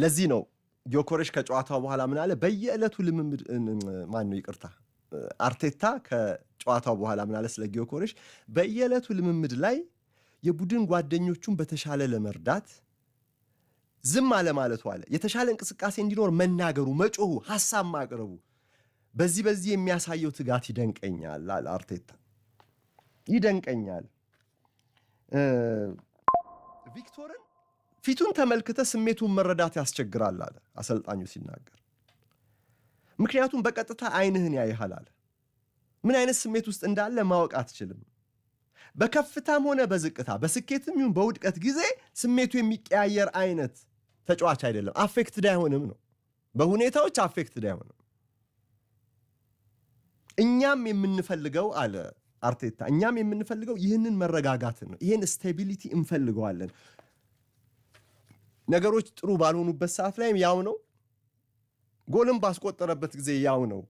ለዚህ ነው ጊዮኮሬሽ ከጨዋታው በኋላ ምን አለ በየዕለቱ ልምምድ ማን ነው ይቅርታ አርቴታ ከጨዋታው በኋላ ምን አለ ስለ ጊዮኮሬሽ በየዕለቱ ልምምድ ላይ የቡድን ጓደኞቹን በተሻለ ለመርዳት ዝም አለ ማለቱ አለ የተሻለ እንቅስቃሴ እንዲኖር መናገሩ መጮሁ ሐሳብ ማቅረቡ በዚህ የሚያሳየው ትጋት ይደንቀኛል አለ አርቴታ ይደንቀኛል ቪክቶርን ፊቱን ተመልክተ ስሜቱን መረዳት ያስቸግራል አለ አሰልጣኙ ሲናገር ምክንያቱም በቀጥታ አይንህን ያይሃል አለ ምን አይነት ስሜት ውስጥ እንዳለ ማወቅ አትችልም በከፍታም ሆነ በዝቅታ በስኬትም ይሁን በውድቀት ጊዜ ስሜቱ የሚቀያየር አይነት ተጫዋች አይደለም አፌክትድ አይሆንም ነው በሁኔታዎች አፌክትድ አይሆንም እኛም የምንፈልገው አለ አርቴታ እኛም የምንፈልገው ይህንን መረጋጋትን ነው ይህን ስቴቢሊቲ እንፈልገዋለን ነገሮች ጥሩ ባልሆኑበት ሰዓት ላይም ያው ነው ጎልም ባስቆጠረበት ጊዜ ያው ነው